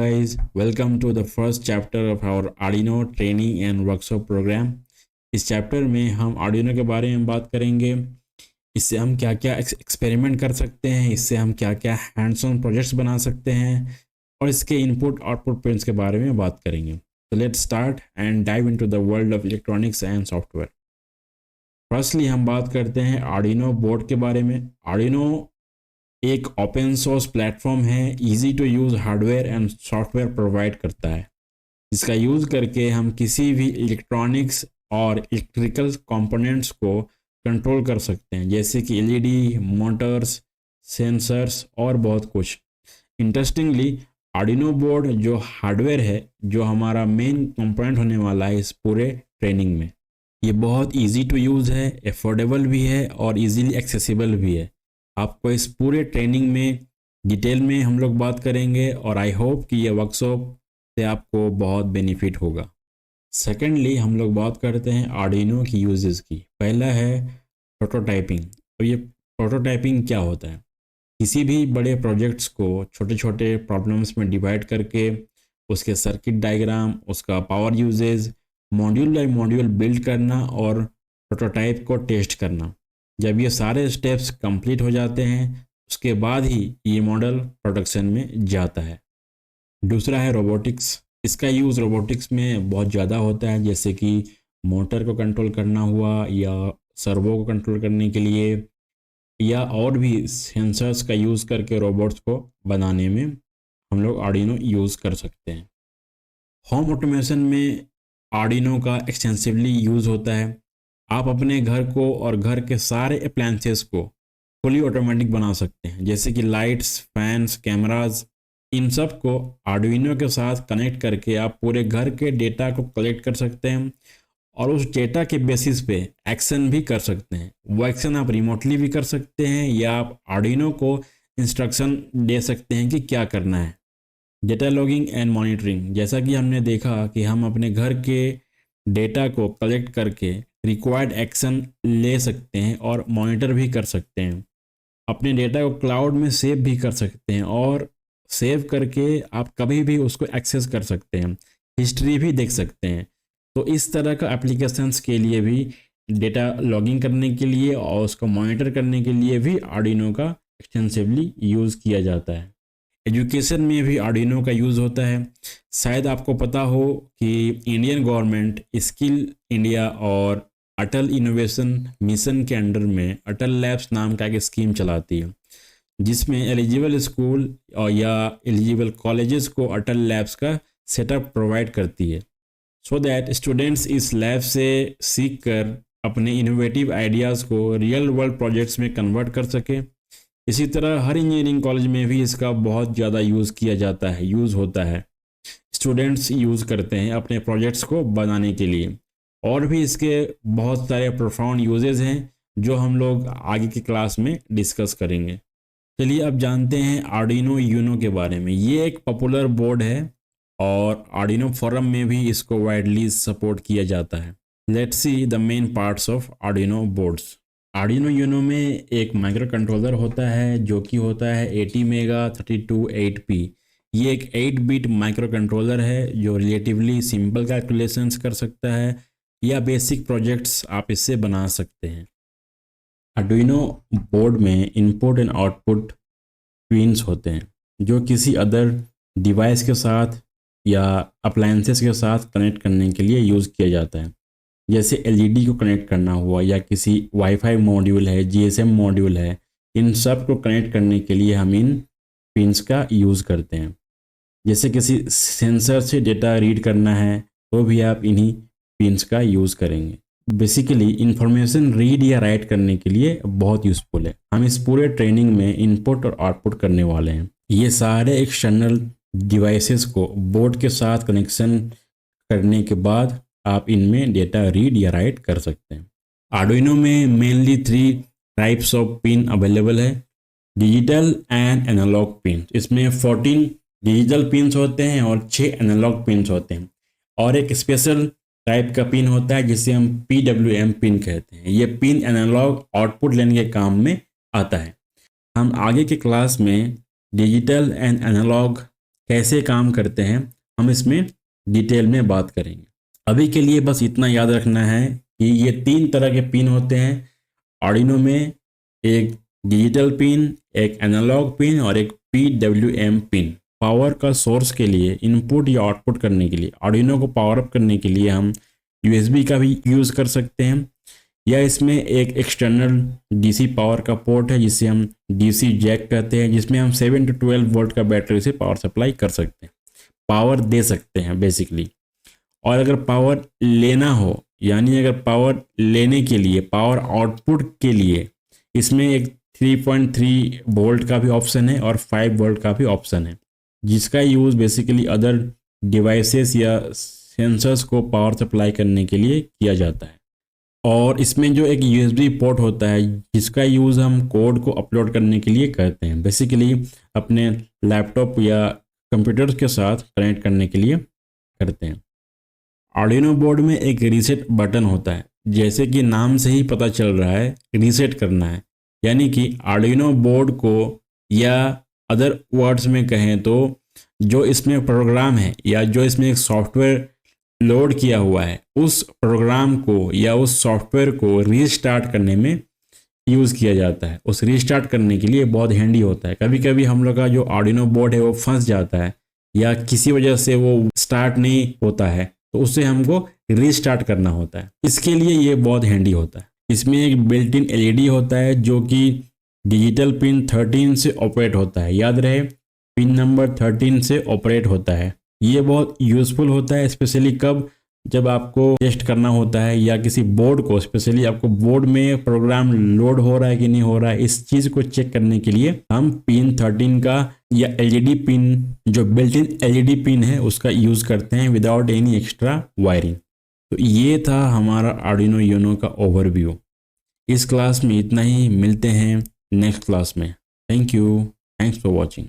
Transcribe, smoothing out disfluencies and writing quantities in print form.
Guys, welcome to the first chapter of our Arduino training and workshop program. इस chapter में हम Arduino के बारे में बात करेंगे। इससे हम क्या क्या एक्सपेरिमेंट कर सकते हैं, इससे हम क्या क्या हैंड्स ऑन प्रोजेक्ट्स बना सकते हैं और इसके इनपुट आउटपुट पिन्स के बारे में बात करेंगे। तो let's start and dive into the world of electronics and software. Firstly हम बात करते हैं Arduino बोर्ड के बारे में। Arduino एक ओपन सोर्स प्लेटफॉर्म है, easy to use hardware and software provide करता है, जिसका यूज़ करके हम किसी भी इलेक्ट्रॉनिक्स और इलेक्ट्रिकल कंपोनेंट्स को कंट्रोल कर सकते हैं, जैसे कि एलईडी, मोटर्स, सेंसर्स और बहुत कुछ। इंटरेस्टिंगली Arduino बोर्ड जो हार्डवेयर है, जो हमारा मेन कंपोनेंट होने वाला है इस पूरे ट्रेनिंग में, ये बहुत इजी टू यूज़ है, अफोर्डेबल भी है और इजीली एक्सेसिबल भी है। आपको इस पूरे ट्रेनिंग में डिटेल में हम लोग बात करेंगे और आई होप कि ये वर्कशॉप से आपको बहुत बेनिफिट होगा। सेकेंडली हम लोग बात करते हैं Arduino की यूजेस की। पहला है प्रोटोटाइपिंग। अब ये प्रोटोटाइपिंग क्या होता है? किसी भी बड़े प्रोजेक्ट्स को छोटे छोटे प्रॉब्लम्स में डिवाइड करके उसके सर्किट डायग्राम, उसका power usage, module by module build करना और प्रोटोटाइप को टेस्ट करना। जब ये सारे स्टेप्स कंप्लीट हो जाते हैं, उसके बाद ही ये मॉडल प्रोडक्शन में जाता है। दूसरा है रोबोटिक्स। इसका यूज़ रोबोटिक्स में बहुत ज़्यादा होता है, जैसे कि मोटर को कंट्रोल करना हुआ या सर्वो को कंट्रोल करने के लिए, या और भी सेंसर्स का यूज़ करके रोबोट्स को बनाने में हम लोग Arduino यूज़ कर सकते हैं। होम ऑटोमेशन में Arduino का एक्सटेंसिवली यूज़ होता है। आप अपने घर को और घर के सारे अप्लायंसेस को फुली ऑटोमेटिक बना सकते हैं, जैसे कि लाइट्स, फैंस, कैमराज। इन सब को Arduino के साथ कनेक्ट करके आप पूरे घर के डेटा को कलेक्ट कर सकते हैं और उस डेटा के बेसिस पे एक्शन भी कर सकते हैं। वो एक्शन आप रिमोटली भी कर सकते हैं या आप Arduino को इंस्ट्रक्शन दे सकते हैं कि क्या करना है। डेटा लॉगिंग एंड मॉनिटरिंग, जैसा कि हमने देखा कि हम अपने घर के डेटा को कलेक्ट करके रिक्वायर्ड एक्शन ले सकते हैं और मॉनिटर भी कर सकते हैं। अपने डेटा को क्लाउड में सेव भी कर सकते हैं और सेव करके आप कभी भी उसको एक्सेस कर सकते हैं, हिस्ट्री भी देख सकते हैं। तो इस तरह का एप्लीकेशंस के लिए भी, डेटा लॉगिंग करने के लिए और उसको मॉनिटर करने के लिए भी Arduino का एक्सटेंसिवली यूज़ किया जाता है। एजुकेशन में भी Arduino का यूज़ होता है। शायद आपको पता हो कि इंडियन गवर्नमेंट स्किल इंडिया और अटल इनोवेशन मिशन के अंडर में अटल लैब्स नाम का एक स्कीम चलाती है, जिसमें एलिजिबल स्कूल और या एलिजिबल कॉलेजेस को अटल लैब्स का सेटअप प्रोवाइड करती है, सो दैट स्टूडेंट्स इस लैब से सीख कर अपने इनोवेटिव आइडियाज़ को रियल वर्ल्ड प्रोजेक्ट्स में कन्वर्ट कर सके। इसी तरह हर इंजीनियरिंग कॉलेज में भी इसका बहुत ज़्यादा यूज़ किया जाता है, यूज़ होता है। स्टूडेंट्स यूज़ करते हैं अपने प्रोजेक्ट्स को बनाने के लिए। और भी इसके बहुत सारे प्रोफाउंड यूजेस हैं जो हम लोग आगे की क्लास में डिस्कस करेंगे। चलिए अब जानते हैं Arduino Uno के बारे में। ये एक पॉपुलर बोर्ड है और Arduino फोरम में भी इसको वाइडली सपोर्ट किया जाता है। Let's see the main parts of Arduino boards. Arduino Uno में एक माइक्रो कंट्रोलर होता है जो कि होता है ATmega 328P। ये एक 8-बिट माइक्रो कंट्रोलर है जो रिलेटिवली सिंपल कैलकुलेशंस कर सकता है या बेसिक प्रोजेक्ट्स आप इससे बना सकते हैं। Arduino बोर्ड में इनपुट एंड आउटपुट पिन्स होते हैं जो किसी अदर डिवाइस के साथ या अप्लायंसेस के साथ कनेक्ट करने के लिए यूज़ किया जाता है, जैसे एलईडी को कनेक्ट करना हुआ या किसी वाईफाई मॉड्यूल है, जीएसएम मॉड्यूल है। इन सब को कनेक्ट करने के लिए हम इन पिन्स का यूज़ करते हैं। जैसे किसी सेंसर से डेटा रीड करना है तो भी आप इन्हीं पिन्स का यूज़ करेंगे। बेसिकली इंफॉर्मेशन रीड या राइट करने के लिए बहुत यूज़फुल है। हम इस पूरे ट्रेनिंग में इनपुट और आउटपुट करने वाले हैं। ये सारे एक्सटर्नल डिवाइसेस को बोर्ड के साथ कनेक्शन करने के बाद आप इनमें डेटा रीड या राइट कर सकते हैं। Arduino में mainly 3 types of pin available है, डिजिटल एंड एनालॉग पिन। इसमें 14 डिजिटल पिन्स होते हैं और 6 एनालॉग पिन्स होते हैं, और एक स्पेशल टाइप का पिन होता है जिसे हम PWM पिन कहते हैं। ये पिन एनालॉग आउटपुट लेने के काम में आता है। हम आगे के क्लास में डिजिटल एंड एनालॉग कैसे काम करते हैं हम इसमें डिटेल में बात करेंगे। अभी के लिए बस इतना याद रखना है कि ये 3 तरह के पिन होते हैं आर्डिनो में, एक डिजिटल पिन, एक एनालॉग पिन और एक PWM पिन। पावर का सोर्स के लिए, इनपुट या आउटपुट करने के लिए, आर्डिनो को पावर अप करने के लिए हम USB का भी यूज़ कर सकते हैं, या इसमें एक एक्सटर्नल DC पावर का पोर्ट है जिसे हम DC जैक कहते हैं, जिसमें हम 7 to 12 वोल्ट का बैटरी से पावर सप्लाई कर सकते हैं, पावर दे सकते हैं बेसिकली। और अगर पावर लेना हो, यानी अगर पावर लेने के लिए, पावर आउटपुट के लिए, इसमें एक 3.3 वोल्ट का भी ऑप्शन है और 5 वोल्ट का भी ऑप्शन है, जिसका यूज़ बेसिकली अदर डिवाइसेस या सेंसर्स को पावर सप्लाई करने के लिए किया जाता है। और इसमें जो एक USB पोर्ट होता है जिसका यूज़ हम कोड को अपलोड करने के लिए करते हैं, बेसिकली अपने लैपटॉप या कंप्यूटर्स के साथ कनेक्ट करने के लिए करते हैं। आर्डिनो बोर्ड में एक रीसेट बटन होता है, जैसे कि नाम से ही पता चल रहा है रीसेट करना है, यानी कि आर्डिनो बोर्ड को, या अदर वर्ड्स में कहें तो जो इसमें प्रोग्राम है या जो इसमें एक सॉफ्टवेयर लोड किया हुआ है, उस प्रोग्राम को या उस सॉफ्टवेयर को रीस्टार्ट करने में यूज़ किया जाता है। उस रीस्टार्ट करने के लिए बहुत हैंडी होता है। कभी कभी हम लोग का जो आर्डिनो बोर्ड है वो फंस जाता है या किसी वजह से वो स्टार्ट नहीं होता है, तो उससे हमको रीस्टार्ट करना होता है। इसके लिए ये बहुत हैंडी होता है। इसमें एक बिल्ट इन LED होता है जो कि डिजिटल पिन 13 से ऑपरेट होता है, याद रहे पिन नंबर 13 से ऑपरेट होता है। ये बहुत यूज़फुल होता है, स्पेशली कब, जब आपको टेस्ट करना होता है या किसी बोर्ड को, स्पेशली आपको बोर्ड में प्रोग्राम लोड हो रहा है कि नहीं हो रहा है, इस चीज़ को चेक करने के लिए हम पिन 13 का या LED पिन, जो बिल्ट इन LED पिन है, उसका यूज़ करते हैं विदाउट एनी एक्स्ट्रा वायरिंग। तो ये था हमारा आर्डिनो यूनो का ओवरव्यू। इस क्लास में इतना ही, मिलते हैं नेक्स्ट क्लास में। Thank you, thanks for watching.